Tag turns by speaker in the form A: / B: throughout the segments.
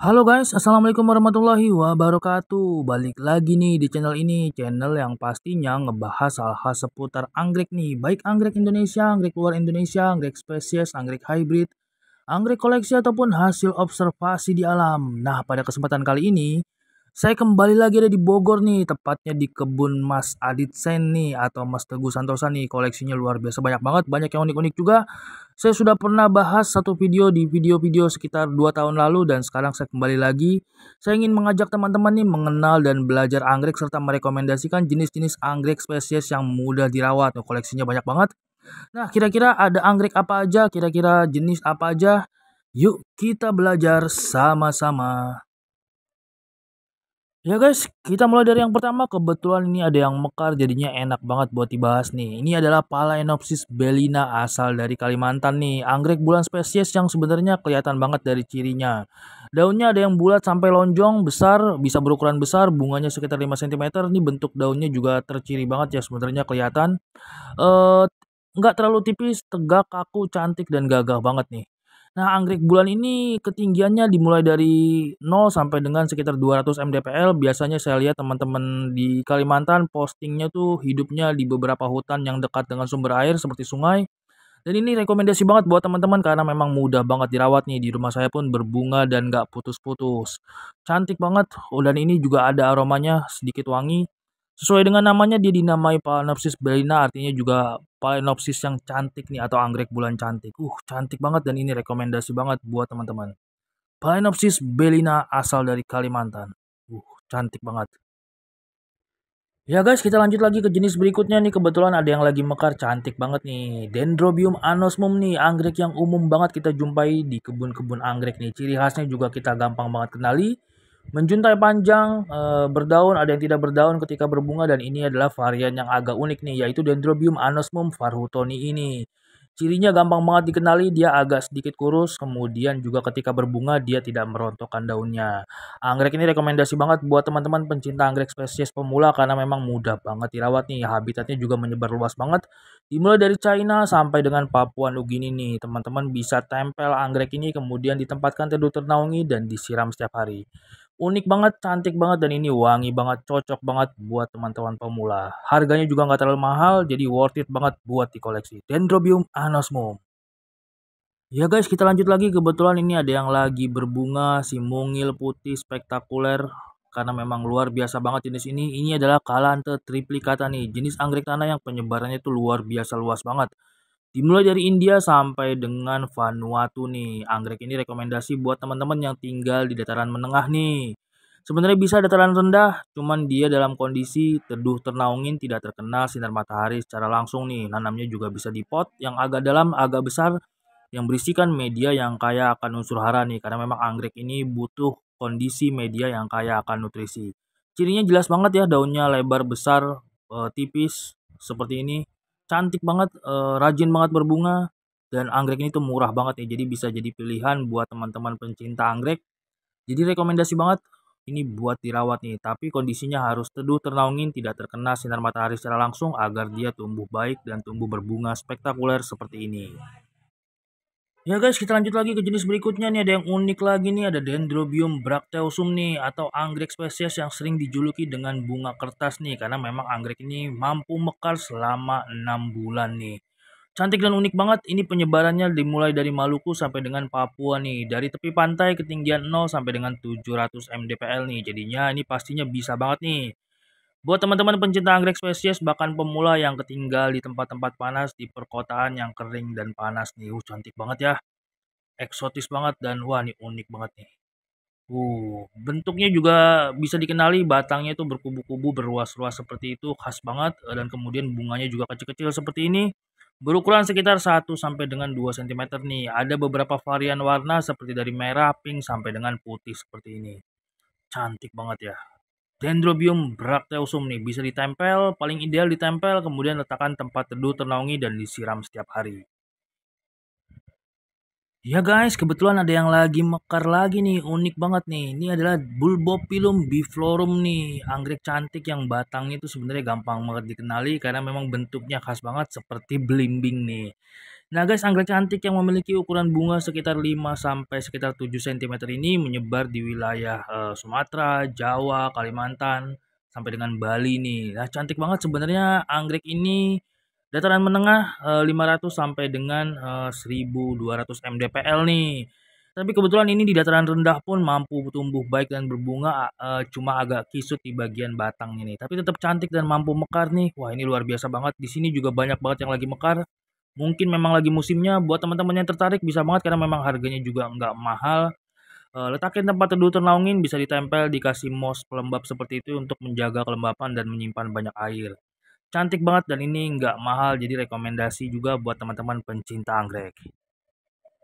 A: Halo guys, assalamualaikum warahmatullahi wabarakatuh. Balik lagi nih di channel ini, channel yang pastinya ngebahas hal-hal seputar anggrek nih, baik anggrek Indonesia, anggrek luar Indonesia, anggrek spesies, anggrek hybrid, anggrek koleksi ataupun hasil observasi di alam. Nah, pada kesempatan kali ini saya kembali lagi ada di Bogor nih, tepatnya di kebun Mas Adit Sen nih atau Mas Teguh Santosa nih. Koleksinya luar biasa banyak banget, banyak yang unik-unik juga. Saya sudah pernah bahas satu video di video-video sekitar 2 tahun lalu dan sekarang saya kembali lagi. Saya ingin mengajak teman-teman nih mengenal dan belajar anggrek serta merekomendasikan jenis-jenis anggrek spesies yang mudah dirawat. Nah, koleksinya banyak banget. Nah, kira-kira ada anggrek apa aja? Kira-kira jenis apa aja? Yuk kita belajar sama-sama. Ya guys, kita mulai dari yang pertama. Kebetulan ini ada yang mekar, jadinya enak banget buat dibahas nih. Ini adalah Phalaenopsis bellina asal dari Kalimantan nih. Anggrek bulan spesies yang sebenarnya kelihatan banget dari cirinya. Daunnya ada yang bulat sampai lonjong, besar, bisa berukuran besar, bunganya sekitar 5 cm. Ini bentuk daunnya juga terciri banget ya, sebenarnya kelihatan. Eh nggak terlalu tipis, tegak, kaku, cantik dan gagah banget nih. Nah, anggrek bulan ini ketinggiannya dimulai dari 0 sampai dengan sekitar 200 mdpl. Biasanya saya lihat teman-teman di Kalimantan postingnya tuh hidupnya di beberapa hutan yang dekat dengan sumber air seperti sungai. Dan ini rekomendasi banget buat teman-teman karena memang mudah banget dirawat nih. Di rumah saya pun berbunga dan nggak putus-putus. Cantik banget. Oh, dan ini juga ada aromanya sedikit wangi. Sesuai dengan namanya dia dinamai Phalaenopsis bellina, artinya juga Phalaenopsis yang cantik nih atau anggrek bulan cantik. Cantik banget dan ini rekomendasi banget buat teman-teman. Phalaenopsis bellina asal dari Kalimantan. Cantik banget. Ya guys, kita lanjut lagi ke jenis berikutnya nih. Kebetulan ada yang lagi mekar, cantik banget nih. Dendrobium anosmum nih, anggrek yang umum banget kita jumpai di kebun-kebun anggrek nih. Ciri khasnya juga kita gampang banget kenali. Menjuntai panjang, berdaun, ada yang tidak berdaun ketika berbunga, dan ini adalah varian yang agak unik nih, yaitu Dendrobium anosmum farhutoni ini. Cirinya gampang banget dikenali, dia agak sedikit kurus, kemudian juga ketika berbunga dia tidak merontokkan daunnya. Anggrek ini rekomendasi banget buat teman-teman pencinta anggrek spesies pemula karena memang mudah banget dirawat nih. Habitatnya juga menyebar luas banget. Dimulai dari China sampai dengan Papua Nugini nih. Teman-teman bisa tempel anggrek ini kemudian ditempatkan teduh ternaungi dan disiram setiap hari. Unik banget, cantik banget, dan ini wangi banget, cocok banget buat teman-teman pemula. Harganya juga nggak terlalu mahal, jadi worth it banget buat dikoleksi. Dendrobium anosmum. Ya guys, kita lanjut lagi. Kebetulan ini ada yang lagi berbunga, si mungil putih spektakuler. Karena memang luar biasa banget jenis ini. Ini adalah Calanthe triplicata nih. Jenis anggrek tanah yang penyebarannya itu luar biasa luas banget. Dimulai dari India sampai dengan Vanuatu nih. Anggrek ini rekomendasi buat teman-teman yang tinggal di dataran menengah nih. Sebenarnya bisa dataran rendah, cuman dia dalam kondisi teduh ternaungin, tidak terkena sinar matahari secara langsung nih. Nanamnya juga bisa di pot yang agak dalam, agak besar, yang berisikan media yang kaya akan unsur hara nih. Karena memang anggrek ini butuh kondisi media yang kaya akan nutrisi. Cirinya jelas banget ya, daunnya lebar besar, tipis seperti ini. Cantik banget, rajin banget berbunga, dan anggrek ini tuh murah banget nih. Jadi bisa jadi pilihan buat teman-teman pencinta anggrek. Jadi rekomendasi banget ini buat dirawat nih. Tapi kondisinya harus teduh ternaungin, tidak terkena sinar matahari secara langsung agar dia tumbuh baik dan tumbuh berbunga spektakuler seperti ini. Ya guys, kita lanjut lagi ke jenis berikutnya nih. Ada yang unik lagi nih, ada Dendrobium bracteosum nih atau anggrek spesies yang sering dijuluki dengan bunga kertas nih karena memang anggrek ini mampu mekar selama 6 bulan nih. Cantik dan unik banget. Ini penyebarannya dimulai dari Maluku sampai dengan Papua nih. Dari tepi pantai ketinggian 0 sampai dengan 700 mdpl nih. Jadinya ini pastinya bisa banget nih buat teman-teman pencinta anggrek spesies bahkan pemula yang ketinggal di tempat-tempat panas di perkotaan yang kering dan panas nih. Cantik banget ya. Eksotis banget dan wah ini unik banget nih. Bentuknya juga bisa dikenali, batangnya itu berkubu-kubu, berruas-ruas seperti itu, khas banget, dan kemudian bunganya juga kecil-kecil seperti ini. Berukuran sekitar 1 sampai dengan 2 cm nih. Ada beberapa varian warna seperti dari merah, pink sampai dengan putih seperti ini. Cantik banget ya. Dendrobium bracteosum nih bisa ditempel, paling ideal ditempel kemudian letakkan tempat teduh ternaungi dan disiram setiap hari. Ya guys, kebetulan ada yang lagi mekar lagi nih, unik banget nih. Ini adalah Bulbopilum biflorum nih, anggrek cantik yang batangnya itu sebenarnya gampang banget dikenali karena memang bentuknya khas banget seperti belimbing nih. Nah guys, anggrek cantik yang memiliki ukuran bunga sekitar 5 sampai sekitar 7 sentimeter ini menyebar di wilayah Sumatera, Jawa, Kalimantan, sampai dengan Bali nih. Nah cantik banget sebenarnya anggrek ini dataran menengah 500 sampai dengan 1200 mdpl nih. Tapi kebetulan ini di dataran rendah pun mampu tumbuh baik dan berbunga, cuma agak kisut di bagian batang ini. Tapi tetap cantik dan mampu mekar nih. Wah ini luar biasa banget. Di sini juga banyak banget yang lagi mekar. Mungkin memang lagi musimnya, buat teman-teman yang tertarik bisa banget karena memang harganya juga nggak mahal. Letakin tempat teduh ternaungin, bisa ditempel, dikasih moss pelembab seperti itu untuk menjaga kelembapan dan menyimpan banyak air. Cantik banget dan ini nggak mahal, jadi rekomendasi juga buat teman-teman pencinta anggrek.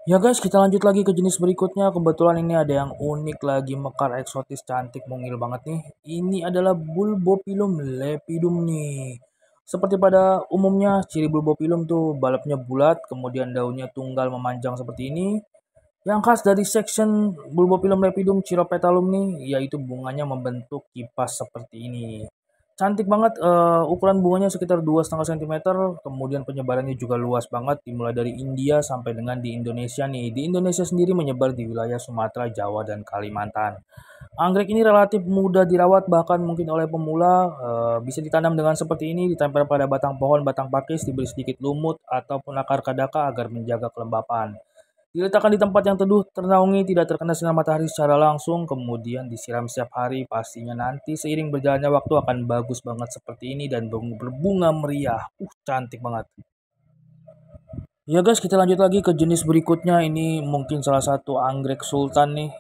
A: Ya guys, kita lanjut lagi ke jenis berikutnya. Kebetulan ini ada yang unik lagi, mekar, eksotis, cantik, mungil banget nih. Ini adalah Bulbopilum lepidum nih. Seperti pada umumnya, ciri Bulbopilum tuh balapnya bulat, kemudian daunnya tunggal memanjang seperti ini. Yang khas dari section Bulbopilum lepidum chiropetalum nih, yaitu bunganya membentuk kipas seperti ini. Cantik banget, ukuran bunganya sekitar 2,5 cm, kemudian penyebarannya juga luas banget, dimulai dari India sampai dengan di Indonesia nih. Di Indonesia sendiri menyebar di wilayah Sumatera, Jawa, dan Kalimantan. Anggrek ini relatif mudah dirawat, bahkan mungkin oleh pemula, bisa ditanam dengan seperti ini, ditempel pada batang pohon, batang pakis, diberi sedikit lumut ataupun akar kadaka agar menjaga kelembapan. Diletakkan di tempat yang teduh, ternaungi, tidak terkena sinar matahari secara langsung, kemudian disiram setiap hari. Pastinya nanti seiring berjalannya waktu akan bagus banget seperti ini dan berbunga meriah. Cantik banget. Ya guys, kita lanjut lagi ke jenis berikutnya. Ini mungkin salah satu anggrek sultan nih.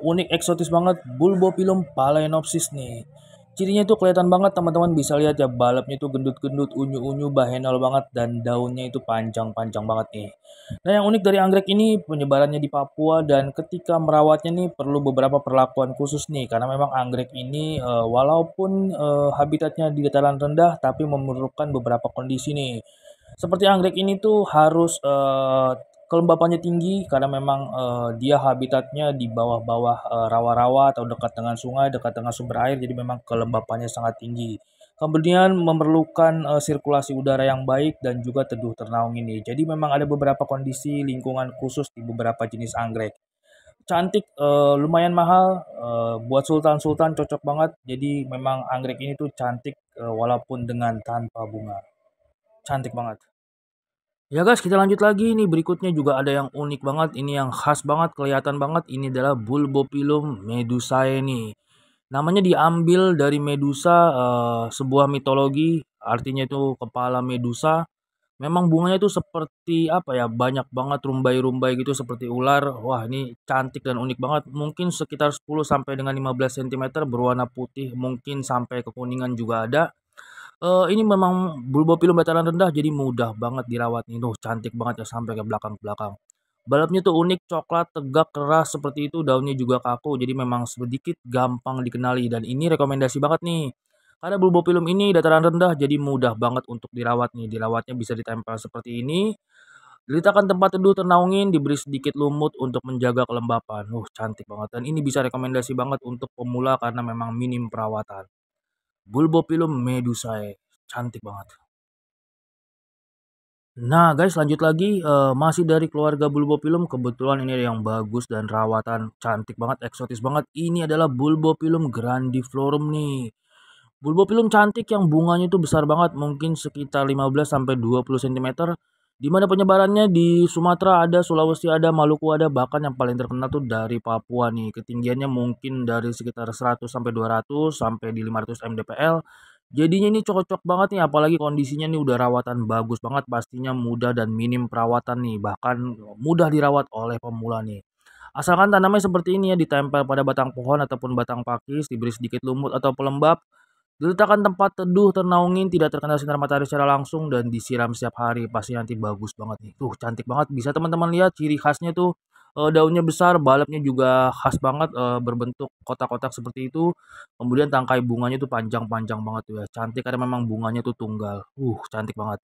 A: Unik, eksotis banget. Bulbopilum phalaenopsis nih. Cirinya itu kelihatan banget, teman-teman bisa lihat ya, balapnya itu gendut-gendut, unyu-unyu, bahenol banget, dan daunnya itu panjang-panjang banget nih. Nah yang unik dari anggrek ini penyebarannya di Papua, dan ketika merawatnya nih perlu beberapa perlakuan khusus nih, karena memang anggrek ini walaupun habitatnya di dataran rendah tapi memerlukan beberapa kondisi nih. Seperti anggrek ini tuh harus kelembapannya tinggi karena memang dia habitatnya di bawah-bawah rawa-rawa atau dekat dengan sungai, dekat dengan sumber air, jadi memang kelembapannya sangat tinggi. Kemudian memerlukan sirkulasi udara yang baik dan juga teduh ternaung ini. Jadi memang ada beberapa kondisi lingkungan khusus di beberapa jenis anggrek. Cantik, lumayan mahal, buat sultan-sultan cocok banget. Jadi memang anggrek ini tuh cantik walaupun dengan tanpa bunga. Cantik banget. Ya guys, kita lanjut lagi nih. Berikutnya juga ada yang unik banget. Ini yang khas banget, kelihatan banget. Ini adalah Bulbopilum medusae nih. Namanya diambil dari Medusa, sebuah mitologi. Artinya itu kepala Medusa. Memang bunganya itu seperti apa ya? Banyak banget rumbai-rumbai gitu seperti ular. Wah, ini cantik dan unik banget. Mungkin sekitar 10 sampai dengan 15 cm, berwarna putih, mungkin sampai kekuningan juga ada. Ini memang Bulbopilum dataran rendah, jadi mudah banget dirawat nih. Tuh cantik banget ya sampai ke belakang-belakang. Balapnya tuh unik, coklat, tegak, keras seperti itu, daunnya juga kaku, jadi memang sedikit gampang dikenali dan ini rekomendasi banget nih. Karena Bulbopilum ini dataran rendah, jadi mudah banget untuk dirawat nih. Dirawatnya bisa ditempel seperti ini, diletakkan tempat teduh, ternaungin, diberi sedikit lumut untuk menjaga kelembapan. Cantik banget dan ini bisa rekomendasi banget untuk pemula karena memang minim perawatan. Bulbopilum medusae, cantik banget. Nah guys, lanjut lagi, masih dari keluarga Bulbopilum, kebetulan ini ada yang bagus dan rawatan cantik banget, eksotis banget. Ini adalah Bulbopilum grandiflorum nih. Bulbopilum cantik yang bunganya itu besar banget, mungkin sekitar 15 sampai 20 cm. Di mana penyebarannya di Sumatera ada, Sulawesi ada, Maluku ada, bahkan yang paling terkenal tuh dari Papua nih. Ketinggiannya mungkin dari sekitar 100 sampai 200 sampai di 500 mdpl. Jadinya ini cocok banget nih, apalagi kondisinya nih udah rawatan bagus banget, pastinya mudah dan minim perawatan nih, bahkan mudah dirawat oleh pemula nih. Asalkan tanamnya seperti ini ya, ditempel pada batang pohon ataupun batang pakis, diberi sedikit lumut atau pelembab, diletakkan tempat teduh, ternaungin, tidak terkena sinar matahari secara langsung, dan disiram setiap hari. Pasti nanti bagus banget nih. Tuh, cantik banget. Bisa teman-teman lihat ciri khasnya tuh, daunnya besar, balapnya juga khas banget, berbentuk kotak-kotak seperti itu. Kemudian tangkai bunganya tuh panjang-panjang banget tuh ya. Cantik karena memang bunganya tuh tunggal. Cantik banget.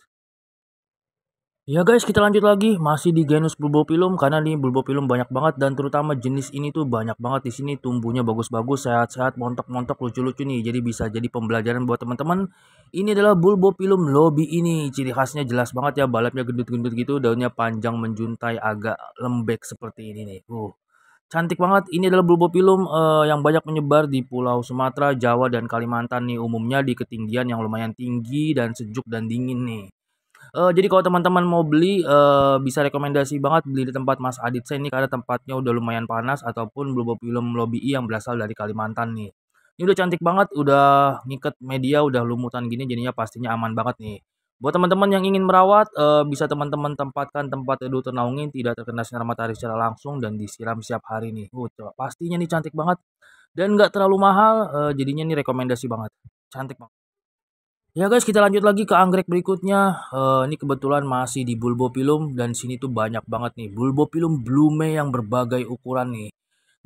A: Ya guys, kita lanjut lagi masih di genus Bulbopilum karena nih Bulbopilum banyak banget dan terutama jenis ini tuh banyak banget di sini tumbuhnya bagus-bagus, sehat-sehat, montok-montok, lucu-lucu nih. Jadi bisa jadi pembelajaran buat teman-teman. Ini adalah Bulbopilum lobi ini. Ciri khasnya jelas banget ya, balepnya gendut-gendut gitu, daunnya panjang menjuntai agak lembek seperti ini nih. Cantik banget. Ini adalah Bulbopilum yang banyak menyebar di Pulau Sumatera, Jawa dan Kalimantan nih. Umumnya di ketinggian yang lumayan tinggi dan sejuk dan dingin nih. Jadi kalau teman-teman mau beli, bisa rekomendasi banget beli di tempat Mas Adit saya ini karena tempatnya udah lumayan panas ataupun Bulbopilum lobii yang berasal dari Kalimantan nih. Ini udah cantik banget, udah ngiket media, udah lumutan gini jadinya pastinya aman banget nih. Buat teman-teman yang ingin merawat, bisa teman-teman tempatkan tempat teduh ternaungin tidak terkena sinar matahari secara langsung dan disiram setiap hari nih. Pastinya nih cantik banget dan nggak terlalu mahal, jadinya nih rekomendasi banget. Cantik banget. Ya guys, kita lanjut lagi ke anggrek berikutnya. Ini kebetulan masih di Bulbopilum dan sini tuh banyak banget nih Bulbopilum blume yang berbagai ukuran nih.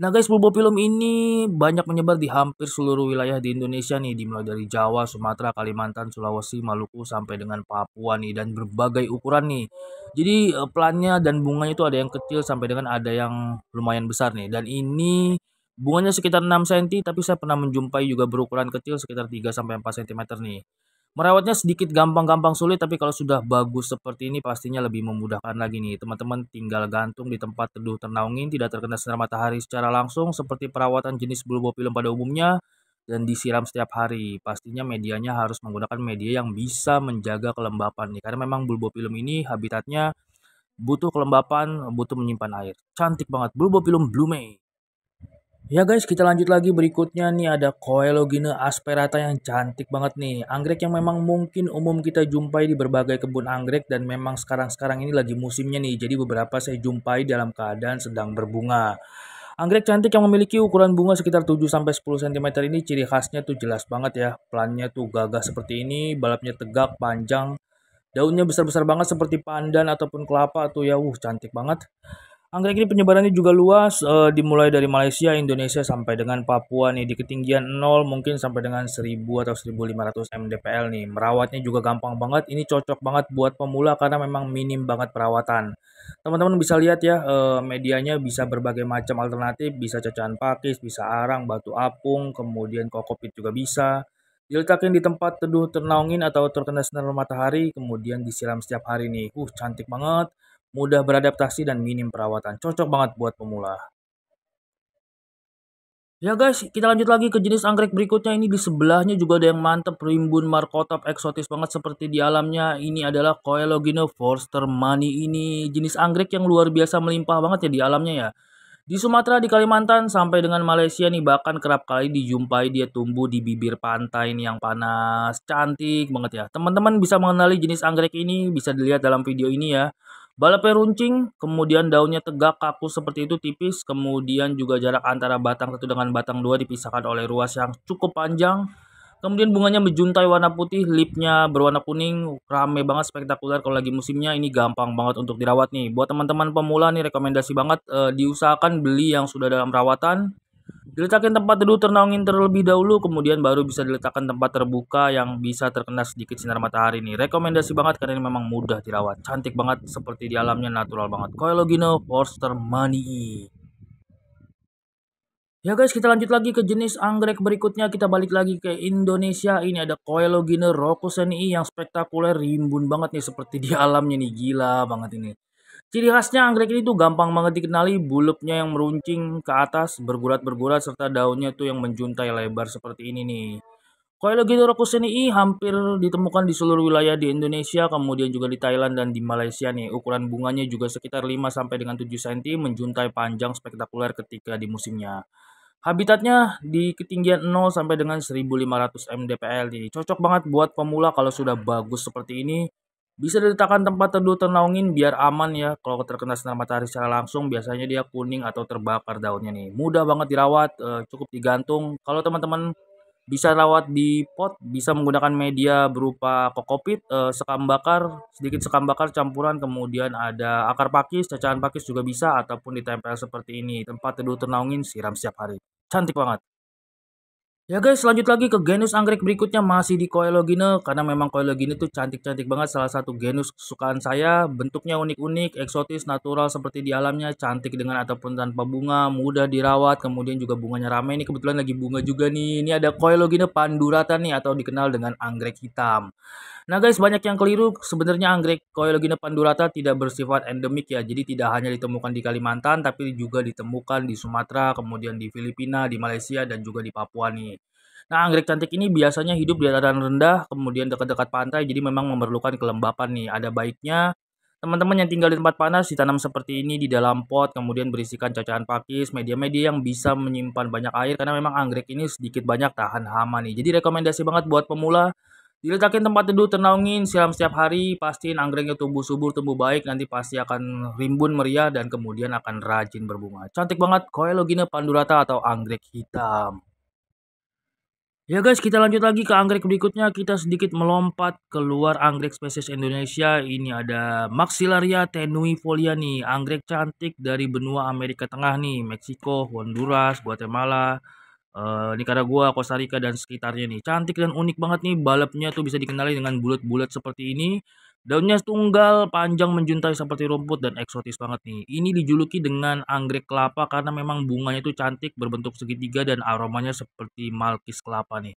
A: Nah guys, Bulbopilum ini banyak menyebar di hampir seluruh wilayah di Indonesia nih, dimulai dari Jawa, Sumatera, Kalimantan, Sulawesi, Maluku sampai dengan Papua nih dan berbagai ukuran nih. Jadi plannya dan bunganya itu ada yang kecil sampai dengan ada yang lumayan besar nih. Dan ini bunganya sekitar 6 cm tapi saya pernah menjumpai juga berukuran kecil sekitar 3 sampai 4 cm nih. Merawatnya sedikit gampang-gampang sulit, tapi kalau sudah bagus seperti ini pastinya lebih memudahkan lagi nih. Teman-teman tinggal gantung di tempat teduh ternaungin, tidak terkena sinar matahari secara langsung seperti perawatan jenis bulbopilum pada umumnya dan disiram setiap hari. Pastinya medianya harus menggunakan media yang bisa menjaga kelembapan nih. Karena memang bulbopilum ini habitatnya butuh kelembapan, butuh menyimpan air. Cantik banget Bulbopilum blume. Ya guys, kita lanjut lagi berikutnya nih ada Coelogine asperata yang cantik banget nih. Anggrek yang memang mungkin umum kita jumpai di berbagai kebun anggrek dan memang sekarang-sekarang ini lagi musimnya nih. Jadi beberapa saya jumpai dalam keadaan sedang berbunga. Anggrek cantik yang memiliki ukuran bunga sekitar 7 sampai 10 cm ini ciri khasnya tuh jelas banget ya. Plannya tuh gagah seperti ini, balapnya tegak, panjang, daunnya besar-besar banget seperti pandan ataupun kelapa tuh ya. Cantik banget. Anggrek ini penyebarannya juga luas, dimulai dari Malaysia, Indonesia, sampai dengan Papua nih, di ketinggian 0 mungkin sampai dengan 1000 atau 1500 mdpl nih. Merawatnya juga gampang banget, ini cocok banget buat pemula karena memang minim banget perawatan. Teman-teman bisa lihat ya, medianya bisa berbagai macam alternatif, bisa cacahan pakis, bisa arang, batu apung, kemudian kokopit juga bisa. Diletakin di tempat teduh ternaungin atau terkena sinar matahari, kemudian disiram setiap hari nih. Cantik banget, mudah beradaptasi dan minim perawatan. Cocok banget buat pemula. Ya guys, kita lanjut lagi ke jenis anggrek berikutnya. Ini di sebelahnya juga ada yang mantep, rimbun markotop eksotis banget seperti di alamnya. Ini adalah Coelogine forster money ini. Jenis anggrek yang luar biasa melimpah banget ya di alamnya ya. Di Sumatera, di Kalimantan, sampai dengan Malaysia nih bahkan kerap kali dijumpai dia tumbuh di bibir pantai nih yang panas. Cantik banget ya. Teman-teman bisa mengenali jenis anggrek ini, bisa dilihat dalam video ini ya. Balepnya runcing, kemudian daunnya tegak kaku seperti itu tipis, kemudian juga jarak antara batang satu dengan batang dua dipisahkan oleh ruas yang cukup panjang. Kemudian bunganya menjuntai warna putih, lipnya berwarna kuning, rame banget, spektakuler kalau lagi musimnya. Ini gampang banget untuk dirawat nih. Buat teman-teman pemula nih rekomendasi banget, diusahakan beli yang sudah dalam rawatan. Diletakkan tempat teduh ternaungin terlebih dahulu, kemudian baru bisa diletakkan tempat terbuka yang bisa terkena sedikit sinar matahari nih. Rekomendasi banget karena ini memang mudah dirawat. Cantik banget seperti di alamnya, natural banget. Coelogino Forster Money. Ya guys, kita lanjut lagi ke jenis anggrek berikutnya. Kita balik lagi ke Indonesia. Ini ada Coelogine rocuseni yang spektakuler, rimbun banget nih seperti di alamnya nih. Gila banget ini. Ciri khasnya anggrek ini tuh gampang banget dikenali, bulbnya yang meruncing ke atas, bergurat-bergurat, serta daunnya tuh yang menjuntai lebar seperti ini nih. Coelogine rocuseni hampir ditemukan di seluruh wilayah di Indonesia, kemudian juga di Thailand dan di Malaysia nih. Ukuran bunganya juga sekitar 5 sampai dengan 7 cm, menjuntai panjang spektakuler ketika di musimnya. Habitatnya di ketinggian 0 sampai dengan 1500 mdpl nih. Cocok banget buat pemula kalau sudah bagus seperti ini. Bisa diletakkan tempat teduh ternaungin biar aman ya. Kalau terkena sinar matahari secara langsung biasanya dia kuning atau terbakar daunnya nih. Mudah banget dirawat, cukup digantung. Kalau teman-teman bisa rawat di pot, bisa menggunakan media berupa kokopit, sekam bakar, sedikit sekam bakar campuran, kemudian ada akar pakis, cacahan pakis juga bisa, ataupun ditempel seperti ini. Tempat teduh ternaungin, siram setiap hari. Cantik banget. Ya guys, lanjut lagi ke genus anggrek berikutnya masih di Coelogine karena memang Coelogine tuh cantik-cantik banget, salah satu genus kesukaan saya. Bentuknya unik-unik, eksotis, natural seperti di alamnya, cantik dengan ataupun tanpa bunga, mudah dirawat, kemudian juga bunganya rame. Ini kebetulan lagi bunga juga nih. Ini ada Coelogine pandurata nih atau dikenal dengan anggrek hitam. Nah guys, banyak yang keliru. Sebenarnya anggrek Coelogine pandurata tidak bersifat endemik ya. Jadi tidak hanya ditemukan di Kalimantan, tapi juga ditemukan di Sumatera, kemudian di Filipina, di Malaysia, dan juga di Papua nih. Nah, anggrek cantik ini biasanya hidup di dataran rendah, kemudian dekat-dekat pantai, jadi memang memerlukan kelembapan nih. Ada baiknya teman-teman yang tinggal di tempat panas ditanam seperti ini di dalam pot, kemudian berisikan cacahan pakis, media-media yang bisa menyimpan banyak air, karena memang anggrek ini sedikit banyak tahan hama nih. Jadi rekomendasi banget buat pemula. Diletakin tempat teduh, tenangin, siram setiap hari, pastiin anggreknya tumbuh subur, tumbuh baik, nanti pasti akan rimbun meriah dan kemudian akan rajin berbunga. Cantik banget, Coelogine pandurata atau anggrek hitam. Ya guys, kita lanjut lagi ke anggrek berikutnya. Kita sedikit melompat keluar anggrek spesies Indonesia. Ini ada Maxillaria tenuifolia nih, anggrek cantik dari benua Amerika Tengah nih, Meksiko, Honduras, Guatemala, Nicaragua, Costa Rica dan sekitarnya nih. Cantik dan unik banget nih, balepnya tuh bisa dikenali dengan bulat-bulat seperti ini. Daunnya tunggal, panjang menjuntai seperti rumput dan eksotis banget nih. Ini dijuluki dengan anggrek kelapa karena memang bunganya itu cantik, berbentuk segitiga dan aromanya seperti malkis kelapa nih.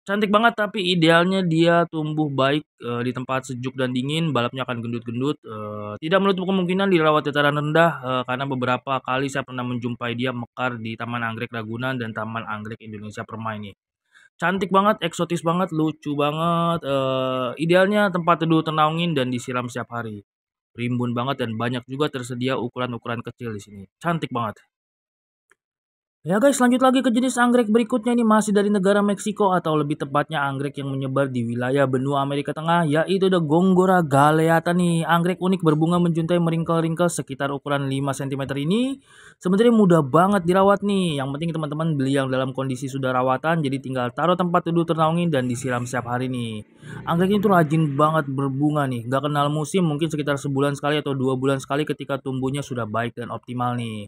A: Cantik banget tapi idealnya dia tumbuh baik, di tempat sejuk dan dingin, balapnya akan gendut-gendut, tidak menutup kemungkinan dirawat dataran rendah, karena beberapa kali saya pernah menjumpai dia mekar di Taman Anggrek Ragunan dan Taman Anggrek Indonesia Permai nih. Cantik banget, eksotis banget, lucu banget, idealnya tempat teduh ternaungin dan disiram setiap hari. Rimbun banget dan banyak juga tersedia ukuran-ukuran kecil di sini. Cantik banget. Ya guys, lanjut lagi ke jenis anggrek berikutnya ini masih dari negara Meksiko atau lebih tepatnya anggrek yang menyebar di wilayah benua Amerika Tengah, yaitu ada Gongora galeata nih. Anggrek unik berbunga menjuntai meringkel-ringkel sekitar ukuran 5 cm ini sebenarnya mudah banget dirawat nih. Yang penting teman-teman beli yang dalam kondisi sudah rawatan, jadi tinggal taruh tempat teduh ternaungin dan disiram setiap hari nih. Anggrek ini tuh rajin banget berbunga nih, nggak kenal musim, mungkin sekitar sebulan sekali atau 2 bulan sekali ketika tumbuhnya sudah baik dan optimal nih.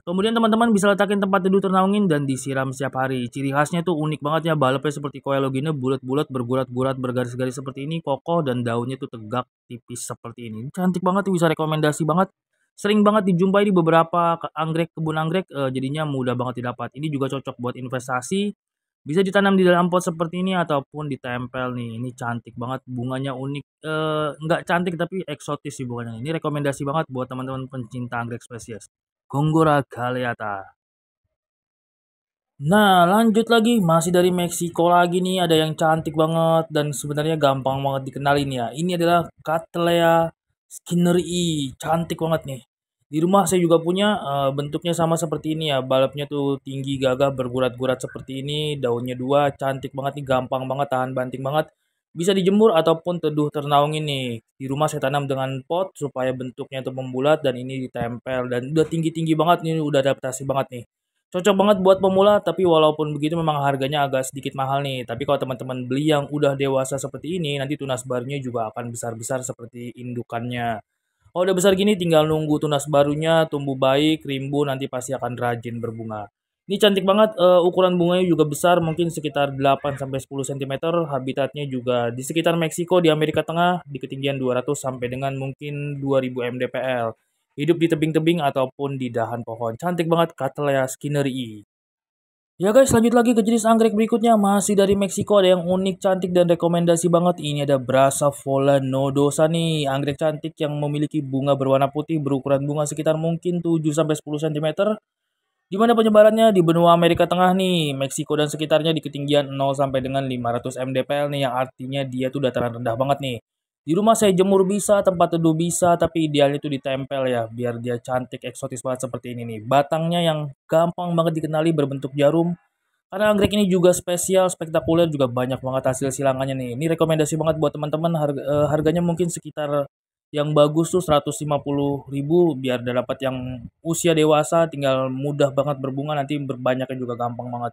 A: Kemudian teman-teman bisa letakin tempat teduh ternaungin dan disiram setiap hari. Ciri khasnya tuh unik banget ya, balepnya seperti Coelogine bulat-bulat bergurat-gurat bergaris-garis seperti ini, kokoh dan daunnya tuh tegak tipis seperti ini. Cantik banget, bisa rekomendasi banget. Sering banget dijumpai di beberapa anggrek kebun anggrek, jadinya mudah banget didapat. Ini juga cocok buat investasi. Bisa ditanam di dalam pot seperti ini ataupun ditempel nih. Ini cantik banget, bunganya unik. Nggak cantik tapi eksotis sih bunganya. Ini rekomendasi banget buat teman-teman pencinta anggrek spesies. Gongora galeata. Nah, lanjut lagi, masih dari Meksiko lagi nih, ada yang cantik banget dan sebenarnya gampang banget dikenalin ya. Ini adalah Cattleya skinneri, cantik banget nih. Di rumah saya juga punya, bentuknya sama seperti ini ya, balapnya tuh tinggi gagah bergurat-gurat seperti ini, daunnya dua, cantik banget nih, gampang banget, tahan banting banget. Bisa dijemur ataupun teduh ternaungin nih. Di rumah saya tanam dengan pot supaya bentuknya tuh membulat dan ini ditempel dan udah tinggi-tinggi banget nih, udah adaptasi banget nih. Cocok banget buat pemula, tapi walaupun begitu memang harganya agak sedikit mahal nih. Tapi kalau teman-teman beli yang udah dewasa seperti ini, nanti tunas barunya juga akan besar-besar seperti indukannya. Kalau udah besar gini tinggal nunggu tunas barunya tumbuh baik, rimbu, nanti pasti akan rajin berbunga. Ini cantik banget, ukuran bunganya juga besar, mungkin sekitar 8 sampai 10 cm. Habitatnya juga di sekitar Meksiko, di Amerika Tengah, di ketinggian 200 sampai dengan mungkin 2000 mdpl. Hidup di tebing-tebing ataupun di dahan pohon. Cantik banget Cattleya skinneri. Ya guys, lanjut lagi ke jenis anggrek berikutnya. Masih dari Meksiko, ada yang unik, cantik, dan rekomendasi banget. Ini ada Brassavola nodosa nih. Anggrek cantik yang memiliki bunga berwarna putih berukuran bunga sekitar mungkin 7 sampai 10 cm. Di mana penyebarannya di benua Amerika Tengah nih, Meksiko dan sekitarnya di ketinggian 0 sampai dengan 500 mdpl nih, yang artinya dia tuh dataran rendah banget nih. Di rumah saya jemur bisa, tempat teduh bisa, tapi idealnya itu ditempel ya, biar dia cantik, eksotis banget seperti ini nih. Batangnya yang gampang banget dikenali berbentuk jarum, karena anggrek ini juga spesial, spektakuler, juga banyak banget hasil silangannya nih. Ini rekomendasi banget buat teman-teman, harganya mungkin sekitar yang bagus tuh 150.000 biar dapat yang usia dewasa, tinggal mudah banget berbunga, nanti berbanyaknya juga gampang banget.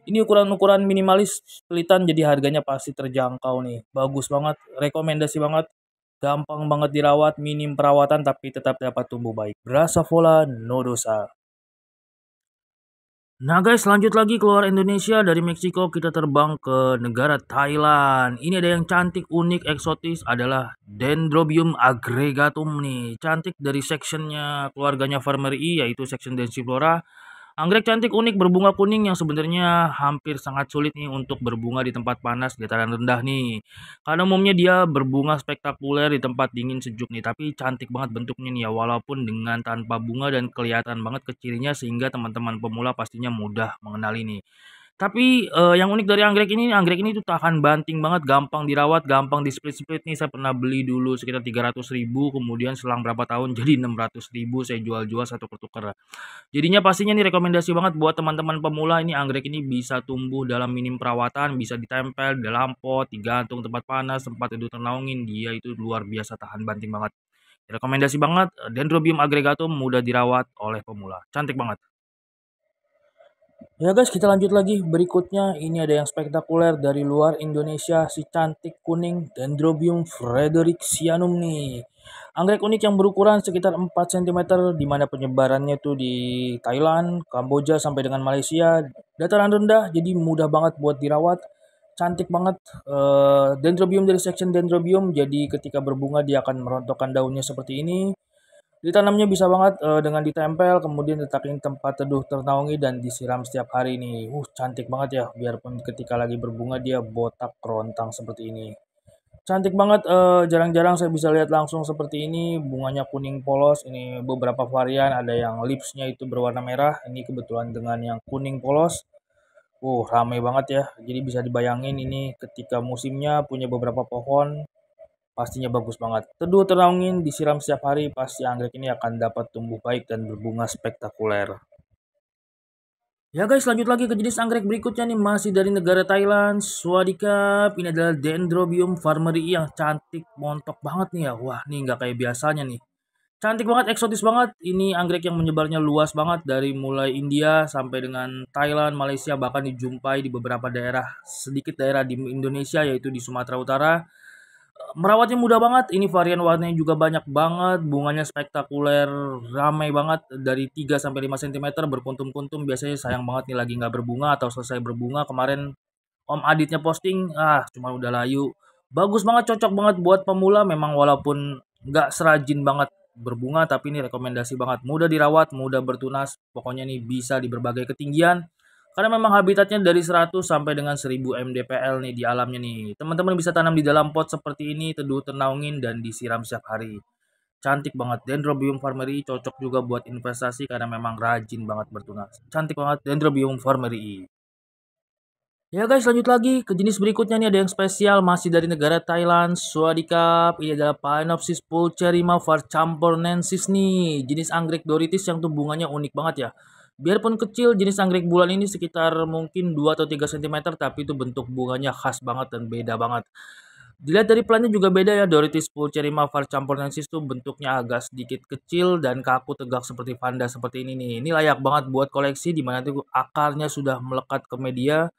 A: Ini ukuran-ukuran minimalis pelitan jadi harganya pasti terjangkau nih. Bagus banget, rekomendasi banget. Gampang banget dirawat, minim perawatan tapi tetap dapat tumbuh baik. Brassavola nodosa. Nah guys, lanjut lagi keluar Indonesia dari Meksiko kita terbang ke negara Thailand. Ini ada yang cantik, unik, eksotis adalah Dendrobium agregatum nih. Cantik dari sectionnya keluarganya Farmerii yaitu section Densiflora. Anggrek cantik unik berbunga kuning yang sebenarnya hampir sangat sulit nih untuk berbunga di tempat panas dataran rendah nih. Karena umumnya dia berbunga spektakuler di tempat dingin sejuk nih, tapi cantik banget bentuknya nih ya walaupun dengan tanpa bunga dan kelihatan banget kecilnya sehingga teman-teman pemula pastinya mudah mengenali nih. Tapi, yang unik dari anggrek ini tuh tahan banting banget, gampang dirawat, gampang di-split-split nih. Saya pernah beli dulu sekitar 300.000, kemudian selang berapa tahun jadi 600.000 saya jual-jual, saya tuker-tuker. Jadinya pastinya nih rekomendasi banget buat teman-teman pemula, ini anggrek ini bisa tumbuh dalam minim perawatan, bisa ditempel di dalam pot, digantung tempat panas, tempat teduh ternaungin, dia itu luar biasa tahan banting banget. Rekomendasi banget, Dendrobium agregatum mudah dirawat oleh pemula, cantik banget. Ya guys, kita lanjut lagi. Berikutnya, ini ada yang spektakuler dari luar Indonesia, si cantik kuning Dendrobium frederiksianum nih. Anggrek unik yang berukuran sekitar 4 cm, di mana penyebarannya tuh di Thailand, Kamboja, sampai dengan Malaysia. Dataran rendah, jadi mudah banget buat dirawat. Cantik banget. Dendrobium dari section Dendrobium, jadi ketika berbunga dia akan merontokkan daunnya seperti ini. Ditanamnya bisa banget, dengan ditempel, kemudian letakin tempat teduh ternaungi dan disiram setiap hari nih. Cantik banget ya, biarpun ketika lagi berbunga dia botak kerontang seperti ini. Cantik banget, jarang-jarang saya bisa lihat langsung seperti ini, bunganya kuning polos, ini beberapa varian, ada yang lipsnya itu berwarna merah, ini kebetulan dengan yang kuning polos. Ramai banget ya, jadi bisa dibayangin ini ketika musimnya punya beberapa pohon, pastinya bagus banget. Teduh ternaungin, disiram setiap hari, pasti anggrek ini akan dapat tumbuh baik dan berbunga spektakuler. Ya guys, lanjut lagi ke jenis anggrek berikutnya nih, masih dari negara Thailand. Swadikap, ini adalah Dendrobium farmerii yang cantik, montok banget nih ya. Wah, nih nggak kayak biasanya nih. Cantik banget, eksotis banget. Ini anggrek yang menyebarnya luas banget dari mulai India sampai dengan Thailand, Malaysia, bahkan dijumpai di beberapa daerah, sedikit daerah di Indonesia yaitu di Sumatera Utara. Merawatnya mudah banget, ini varian warnanya juga banyak banget, bunganya spektakuler, ramai banget dari 3 sampai 5 cm berkuntum-kuntum. Biasanya sayang banget nih lagi nggak berbunga atau selesai berbunga. Kemarin Om Aditnya posting, cuma udah layu. Bagus banget, cocok banget buat pemula memang walaupun nggak serajin banget berbunga, tapi ini rekomendasi banget. Mudah dirawat, mudah bertunas, pokoknya nih bisa di berbagai ketinggian. Karena memang habitatnya dari 100 sampai dengan 1000 mdpl nih di alamnya nih. Teman-teman bisa tanam di dalam pot seperti ini, teduh ternaungin dan disiram setiap hari. Cantik banget. Dendrobium farmerii cocok juga buat investasi karena memang rajin banget bertunas. Cantik banget Dendrobium farmerii. Ya guys, lanjut lagi ke jenis berikutnya nih, ada yang spesial masih dari negara Thailand. Swadikap, ini adalah Phalaenopsis pulcherrima varchampornensis nih, jenis anggrek doritis yang tuh bunganya unik banget ya. Biarpun kecil, jenis anggrek bulan ini sekitar mungkin 2 atau 3 cm, tapi itu bentuk bunganya khas banget dan beda banget. Dilihat dari plannya juga beda ya, Doritis pulcherrima varchampornensis tuh bentuknya agak sedikit kecil dan kaku tegak seperti vanda seperti ini nih. Ini layak banget buat koleksi di mana tuh akarnya sudah melekat ke media.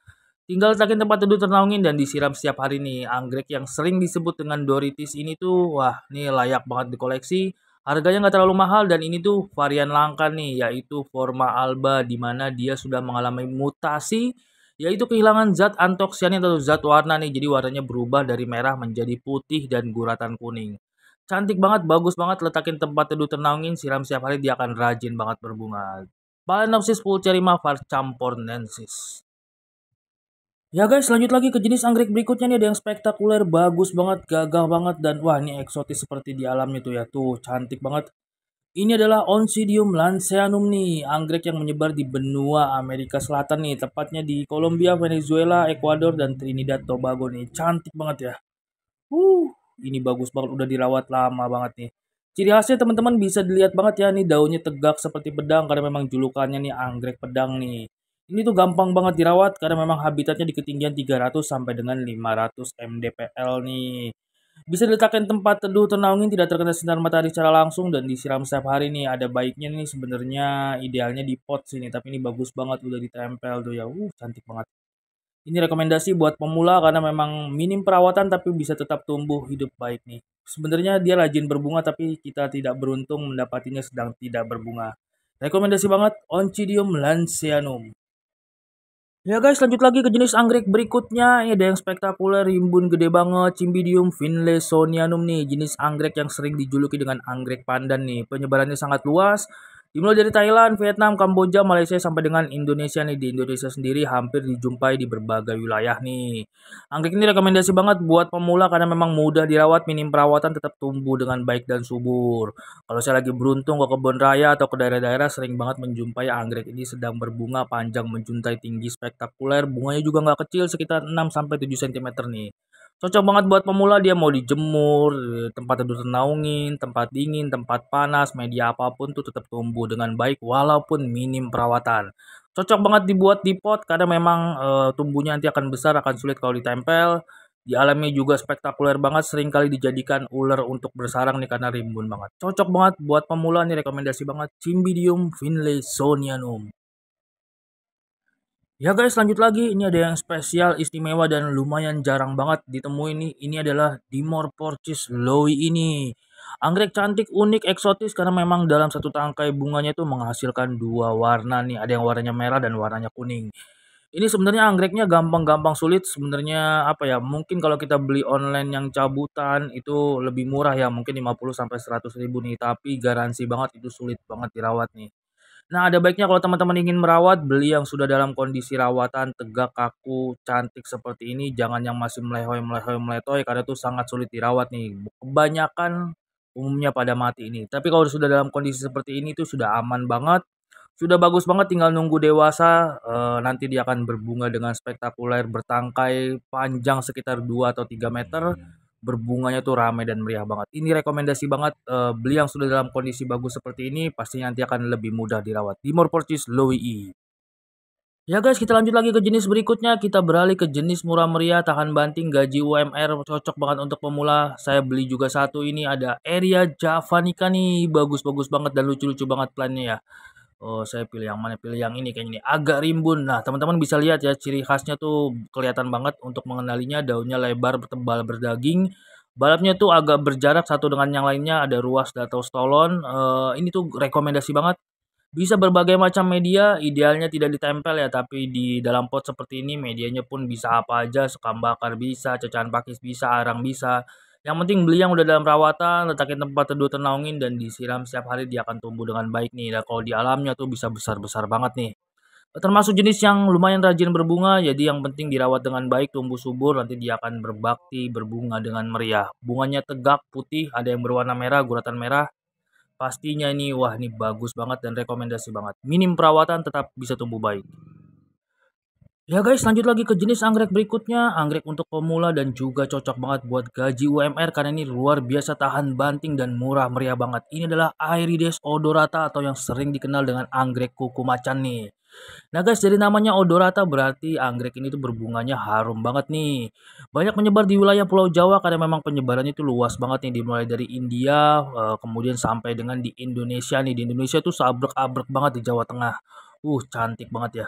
A: Tinggal letakin tempat teduh ternaungin dan disiram setiap hari nih. Anggrek yang sering disebut dengan Doritis ini tuh, wah nih layak banget dikoleksi. Harganya nggak terlalu mahal dan ini tuh varian langka nih, yaitu Forma alba, di mana dia sudah mengalami mutasi, yaitu kehilangan zat antosianin atau zat warna nih. Jadi warnanya berubah dari merah menjadi putih dan guratan kuning. Cantik banget, bagus banget, letakin tempat teduh ternaungin, siram setiap hari dia akan rajin banget berbunga. Phalaenopsis pulcherrima varchampornensis. Ya guys, lanjut lagi ke jenis anggrek berikutnya nih, ada yang spektakuler, bagus banget, gagah banget, dan wah ini eksotis seperti di alamnya tuh ya, tuh cantik banget. Ini adalah Oncidium lanceanum nih, anggrek yang menyebar di benua Amerika Selatan nih, tepatnya di Kolombia, Venezuela, Ekuador, dan Trinidad Tobago nih. Cantik banget ya. Uh, ini bagus banget, udah dirawat lama banget nih. Ciri khasnya teman-teman bisa dilihat banget ya, nih daunnya tegak seperti pedang karena memang julukannya nih anggrek pedang nih. Ini tuh gampang banget dirawat karena memang habitatnya di ketinggian 300 sampai dengan 500 mdpl nih. Bisa diletakkan tempat teduh ternaungin, tidak terkena sinar matahari secara langsung dan disiram setiap hari nih. Ada baiknya nih sebenarnya idealnya di pot sini, tapi ini bagus banget udah ditempel tuh ya. Cantik banget. Ini rekomendasi buat pemula karena memang minim perawatan tapi bisa tetap tumbuh hidup baik nih. Sebenarnya dia rajin berbunga tapi kita tidak beruntung mendapatinya sedang tidak berbunga. Rekomendasi banget Oncidium lanceanum. Ya guys, lanjut lagi ke jenis anggrek berikutnya. Ini ada yang spektakuler, rimbun gede banget, Cymbidium finlaysonianum nih, jenis anggrek yang sering dijuluki dengan anggrek pandan nih. Penyebarannya sangat luas. Dimulai dari Thailand, Vietnam, Kamboja, Malaysia sampai dengan Indonesia nih. Di Indonesia sendiri hampir dijumpai di berbagai wilayah nih. Anggrek ini rekomendasi banget buat pemula karena memang mudah dirawat, minim perawatan, tetap tumbuh dengan baik dan subur. Kalau saya lagi beruntung ke kebun raya atau ke daerah-daerah sering banget menjumpai anggrek ini sedang berbunga panjang menjuntai tinggi spektakuler, bunganya juga nggak kecil sekitar 6 sampai 7 cm nih. Cocok banget buat pemula, dia mau dijemur, tempat teduh ternaungin, tempat dingin, tempat panas, media apapun tuh tetap tumbuh dengan baik walaupun minim perawatan. Cocok banget dibuat di pot karena memang tumbuhnya nanti akan besar, akan sulit kalau ditempel. Di alamnya juga spektakuler banget, sering kali dijadikan ular untuk bersarang nih karena rimbun banget. Cocok banget buat pemula nih, rekomendasi banget Cymbidium finlaysonianum. Ya guys, lanjut lagi. Ini ada yang spesial, istimewa dan lumayan jarang banget ditemui nih. Ini adalah Dimorphorchis lowi ini. Anggrek cantik, unik, eksotis karena memang dalam satu tangkai bunganya itu menghasilkan dua warna nih. Ada yang warnanya merah dan warnanya kuning. Ini sebenarnya anggreknya gampang-gampang sulit sebenarnya apa ya, mungkin kalau kita beli online yang cabutan itu lebih murah ya, mungkin 50 sampai 100 ribu nih, tapi garansi banget itu sulit banget dirawat nih. Nah, ada baiknya kalau teman-teman ingin merawat, beli yang sudah dalam kondisi rawatan tegak, kaku, cantik seperti ini, jangan yang masih melehoi-melehoi, meletoy karena itu sangat sulit dirawat nih. Kebanyakan umumnya pada mati ini. Tapi kalau sudah dalam kondisi seperti ini itu sudah aman banget, sudah bagus banget, tinggal nunggu dewasa, nanti dia akan berbunga dengan spektakuler, bertangkai panjang sekitar 2 atau 3 meter, berbunganya tuh ramai dan meriah banget. Ini rekomendasi banget, beli yang sudah dalam kondisi bagus seperti ini, pastinya nanti akan lebih mudah dirawat. Dimorphorchis lowii. Ya guys, kita lanjut lagi ke jenis berikutnya. Kita beralih ke jenis murah meriah, tahan banting, gaji UMR, cocok banget untuk pemula. Saya beli juga satu, ini ada Area javanica nih, bagus-bagus banget dan lucu-lucu banget plannya ya. Oh, saya pilih yang mana? Pilih yang ini kayaknya nih, agak rimbun. Nah, teman-teman bisa lihat ya, ciri khasnya tuh kelihatan banget untuk mengenalinya, daunnya lebar, tebal, berdaging. Balapnya tuh agak berjarak satu dengan yang lainnya, ada ruas atau stolon. Ini tuh rekomendasi banget. Bisa berbagai macam media, idealnya tidak ditempel ya, tapi di dalam pot seperti ini medianya pun bisa apa aja, sekam bakar bisa, cacahan pakis bisa, arang bisa. Yang penting beli yang udah dalam rawatan, letakin tempat teduh ternaungin dan disiram setiap hari, dia akan tumbuh dengan baik nih. Dan kalau di alamnya tuh bisa besar-besar banget nih. Termasuk jenis yang lumayan rajin berbunga, jadi yang penting dirawat dengan baik, tumbuh subur, nanti dia akan berbakti, berbunga dengan meriah. Bunganya tegak, putih, ada yang berwarna merah, guratan merah. Pastinya ini, wah ini bagus banget dan rekomendasi banget. Minim perawatan tetap bisa tumbuh baik. Ya guys, lanjut lagi ke jenis anggrek berikutnya. Anggrek untuk pemula dan juga cocok banget buat gaji UMR karena ini luar biasa tahan banting dan murah meriah banget. Ini adalah Aerides odorata atau yang sering dikenal dengan anggrek kuku macan nih. Nah guys, dari namanya odorata berarti anggrek ini tuh berbunganya harum banget nih. Banyak menyebar di wilayah Pulau Jawa karena memang penyebarannya itu luas banget nih, dimulai dari India, kemudian sampai dengan di Indonesia nih. Di Indonesia tuh sabrek-abrek banget di Jawa Tengah. Cantik banget ya.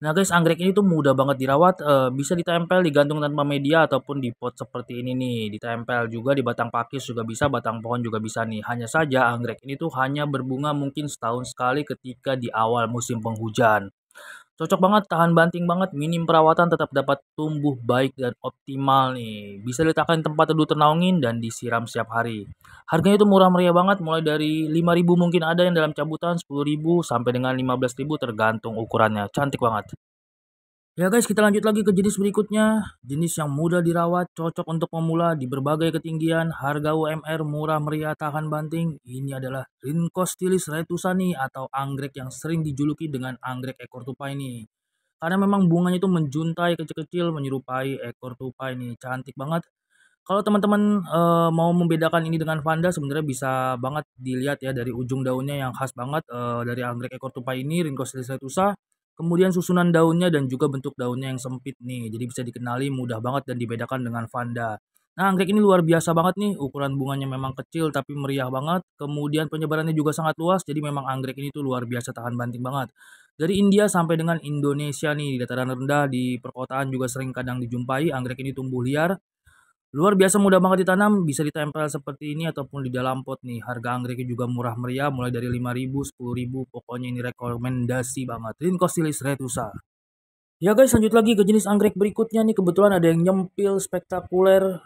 A: Nah guys, anggrek ini tuh mudah banget dirawat, bisa ditempel, digantung tanpa media ataupun di pot seperti ini nih. Ditempel juga di batang pakis juga bisa, batang pohon juga bisa nih. Hanya saja anggrek ini tuh hanya berbunga mungkin setahun sekali ketika di awal musim penghujan. Cocok banget, tahan banting banget, minim perawatan, tetap dapat tumbuh baik dan optimal nih. Bisa diletakkan tempat teduh ternaungin dan disiram setiap hari. Harganya itu murah meriah banget, mulai dari 5 ribu, mungkin ada yang dalam cabutan 10 ribu sampai dengan 15 ribu tergantung ukurannya. Cantik banget. Ya guys, kita lanjut lagi ke jenis berikutnya. Jenis yang mudah dirawat, cocok untuk pemula di berbagai ketinggian, harga UMR murah meriah tahan banting. Ini adalah Rhinchostylis retusani atau anggrek yang sering dijuluki dengan anggrek ekor tupai nih. Karena memang bunganya itu menjuntai kecil-kecil menyerupai ekor tupai nih. Cantik banget. Kalau teman-teman mau membedakan ini dengan Vanda, sebenarnya bisa banget dilihat ya dari ujung daunnya yang khas banget, dari anggrek ekor tupai ini Rhinchostylis retusa. Kemudian susunan daunnya dan juga bentuk daunnya yang sempit nih, jadi bisa dikenali mudah banget dan dibedakan dengan Vanda. Nah, anggrek ini luar biasa banget nih, ukuran bunganya memang kecil tapi meriah banget, kemudian penyebarannya juga sangat luas, jadi memang anggrek ini tuh luar biasa tahan banting banget. Dari India sampai dengan Indonesia nih, di dataran rendah, di perkotaan juga sering kadang dijumpai, anggrek ini tumbuh liar. Luar biasa mudah banget ditanam, bisa ditempel seperti ini ataupun di dalam pot nih. Harga anggreknya juga murah meriah, mulai dari 5 ribu, 10 ribu, pokoknya ini rekomendasi banget. Rhinchostylis retusa. Ya guys, lanjut lagi ke jenis anggrek berikutnya nih. Kebetulan ada yang nyempil spektakuler.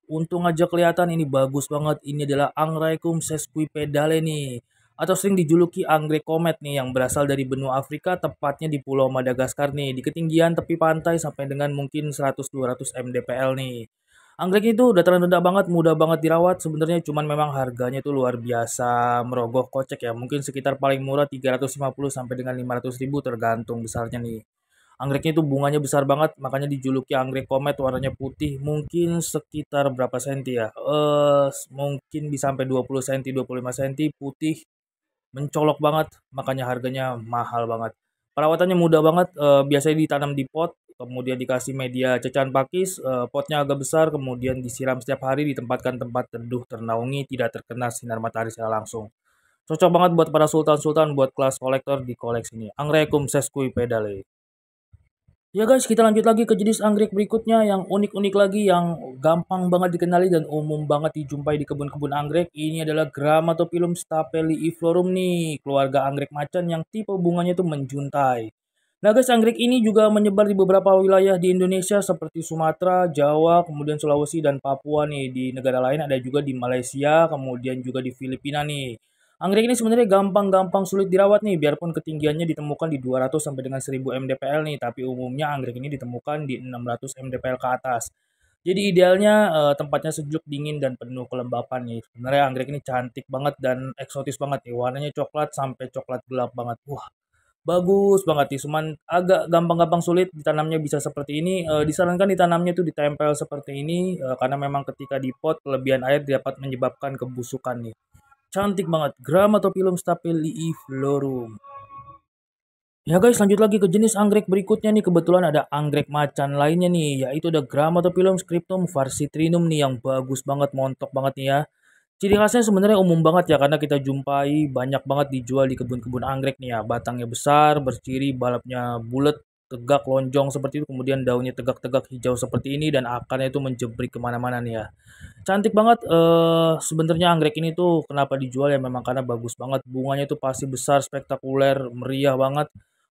A: Untung aja kelihatan ini bagus banget. Ini adalah Angraecum sesquipedale nih. Atau sering dijuluki anggrek komet nih yang berasal dari benua Afrika, tepatnya di Pulau Madagaskar nih. Di ketinggian tepi pantai sampai dengan mungkin 100-200 mdpl nih. Anggrek itu dataran rendah banget, mudah banget dirawat sebenarnya, cuman memang harganya tuh luar biasa merogoh kocek ya. Mungkin sekitar paling murah 350 sampai dengan 500 ribu tergantung besarnya nih. Anggreknya itu bunganya besar banget, makanya dijuluki anggrek komet, warnanya putih. Mungkin sekitar berapa senti ya? Mungkin bisa sampai 20 senti, 25 senti, putih, mencolok banget, makanya harganya mahal banget. Perawatannya mudah banget, biasanya ditanam di pot, kemudian dikasih media cecahan pakis, potnya agak besar, kemudian disiram setiap hari, ditempatkan tempat teduh ternaungi, tidak terkena sinar matahari secara langsung. Cocok banget buat para sultan-sultan, buat kelas kolektor di koleksi ini. Angrecum sesquipedale. Ya guys, kita lanjut lagi ke jenis anggrek berikutnya yang unik-unik lagi, yang gampang banget dikenali dan umum banget dijumpai di kebun-kebun anggrek. Ini adalah Grammatophyllum stapeliiflorum nih, keluarga anggrek macan yang tipe bunganya itu menjuntai. Nah guys, anggrek ini juga menyebar di beberapa wilayah di Indonesia seperti Sumatera, Jawa, kemudian Sulawesi dan Papua nih. Di negara lain ada juga di Malaysia, kemudian juga di Filipina nih. Anggrek ini sebenarnya gampang-gampang sulit dirawat nih, biarpun ketinggiannya ditemukan di 200 sampai dengan 1000 mdpl nih, tapi umumnya anggrek ini ditemukan di 600 mdpl ke atas. Jadi idealnya tempatnya sejuk, dingin, dan penuh kelembapan nih. Sebenarnya anggrek ini cantik banget dan eksotis banget nih, warnanya coklat sampai coklat gelap banget. Wah, bagus banget nih, cuman agak gampang-gampang sulit ditanamnya bisa seperti ini. Disarankan ditanamnya itu ditempel seperti ini, karena memang ketika di pot kelebihan air dapat menyebabkan kebusukan nih. Cantik banget, Grammatophyllum stapeliiflorum. Ya guys, lanjut lagi ke jenis anggrek berikutnya nih. Kebetulan ada anggrek macan lainnya nih, yaitu ada Grammatophyllum scriptum varsitrinum nih, yang bagus banget, montok banget nih ya. Ciri khasnya sebenarnya umum banget ya, karena kita jumpai banyak banget dijual di kebun-kebun anggrek nih ya. Batangnya besar, berciri, balapnya bulat, tegak, lonjong seperti itu. Kemudian daunnya tegak-tegak hijau seperti ini dan akarnya itu menjebrik kemana-mana nih ya. Cantik banget, sebenarnya anggrek ini tuh kenapa dijual ya memang karena bagus banget. Bunganya tuh pasti besar, spektakuler, meriah banget,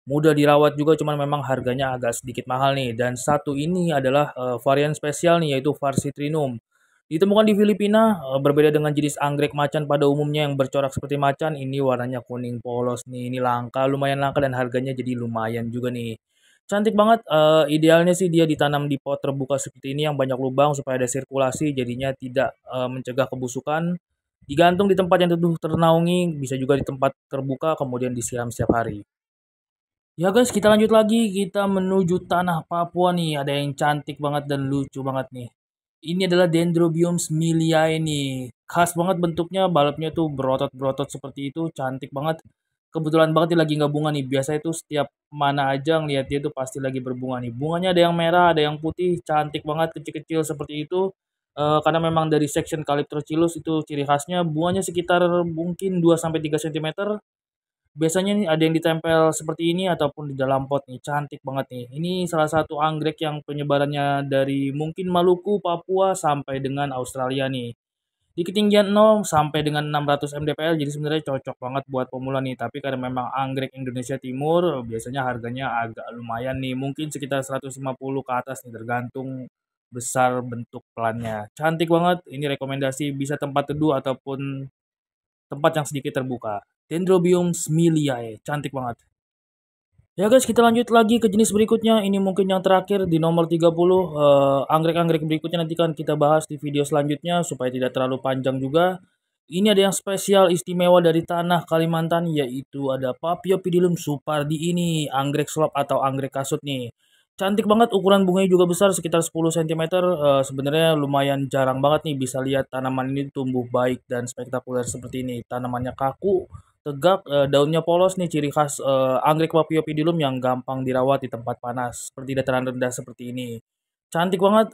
A: mudah dirawat juga, cuman memang harganya agak sedikit mahal nih. Dan satu ini adalah varian spesial nih, yaitu Varsitrinum. Ditemukan di Filipina, berbeda dengan jenis anggrek macan pada umumnya yang bercorak seperti macan, ini warnanya kuning polos nih. Ini langka, lumayan langka, dan harganya jadi lumayan juga nih. Cantik banget, idealnya sih dia ditanam di pot terbuka seperti ini yang banyak lubang supaya ada sirkulasi, jadinya tidak mencegah kebusukan. Digantung di tempat yang teduh ternaungi, bisa juga di tempat terbuka kemudian disiram setiap hari. Ya guys, kita lanjut lagi, kita menuju tanah Papua nih. Ada yang cantik banget dan lucu banget nih. Ini adalah Dendrobium smiliae nih. Khas banget bentuknya, balapnya tuh berotot-berotot seperti itu, cantik banget. Kebetulan banget dia lagi nggak bunga nih. Biasa itu setiap mana aja ngeliat dia tuh pasti lagi berbunga nih. Bunganya ada yang merah, ada yang putih, cantik banget, kecil-kecil seperti itu. Karena memang dari section Calyptrochilus itu ciri khasnya, bunganya sekitar mungkin 2 sampai 3 cm. Biasanya nih ada yang ditempel seperti ini ataupun di dalam pot nih, cantik banget nih. Ini salah satu anggrek yang penyebarannya dari mungkin Maluku, Papua sampai dengan Australia nih. Di ketinggian 0 sampai dengan 600 mdpl, jadi sebenarnya cocok banget buat pemula nih. Tapi karena memang anggrek Indonesia Timur biasanya harganya agak lumayan nih, mungkin sekitar 150 ke atas nih, tergantung besar bentuk pelannya. Cantik banget, ini rekomendasi bisa tempat teduh ataupun tempat yang sedikit terbuka. Dendrobium smiliae, cantik banget. Ya guys, kita lanjut lagi ke jenis berikutnya. Ini mungkin yang terakhir di nomor 30. Anggrek-anggrek berikutnya nanti kan kita bahas di video selanjutnya supaya tidak terlalu panjang juga. Ini ada yang spesial istimewa dari tanah Kalimantan, yaitu ada Paphiopedilum supardi ini, anggrek slop atau anggrek kasut nih. Cantik banget, ukuran bunganya juga besar sekitar 10 cm. Sebenarnya lumayan jarang banget nih bisa lihat tanaman ini tumbuh baik dan spektakuler seperti ini. Tanamannya kaku, tegak, daunnya polos nih, ciri khas anggrek Paphiopedilum yang gampang dirawat di tempat panas seperti dataran rendah seperti ini. Cantik banget,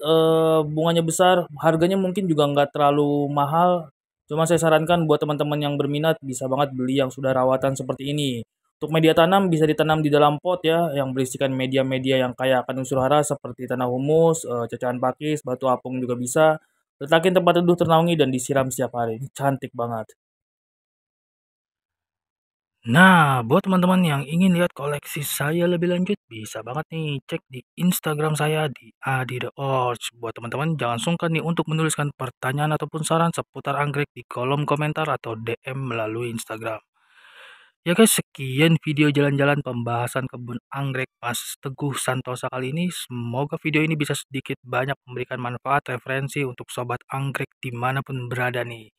A: bunganya besar, harganya mungkin juga nggak terlalu mahal. Cuma saya sarankan buat teman-teman yang berminat bisa banget beli yang sudah rawatan seperti ini. Untuk media tanam bisa ditanam di dalam pot ya, yang berisikan media-media yang kaya akan unsur hara seperti tanah humus, cecahan pakis, batu apung juga bisa. Letakin tempat teduh ternaungi dan disiram setiap hari. Ini cantik banget. Nah, buat teman-teman yang ingin lihat koleksi saya lebih lanjut, bisa banget nih cek di Instagram saya di Adi The Orch. Buat teman-teman jangan sungkan nih untuk menuliskan pertanyaan ataupun saran seputar anggrek di kolom komentar atau DM melalui Instagram. Ya guys, sekian video jalan-jalan pembahasan kebun anggrek Mas Teguh Santosa kali ini. Semoga video ini bisa sedikit banyak memberikan manfaat referensi untuk sobat anggrek dimanapun berada nih.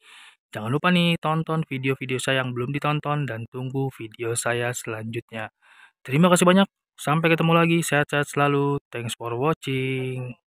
A: Jangan lupa nih tonton video-video saya yang belum ditonton dan tunggu video saya selanjutnya. Terima kasih banyak. Sampai ketemu lagi. Sehat-sehat selalu. Thanks for watching.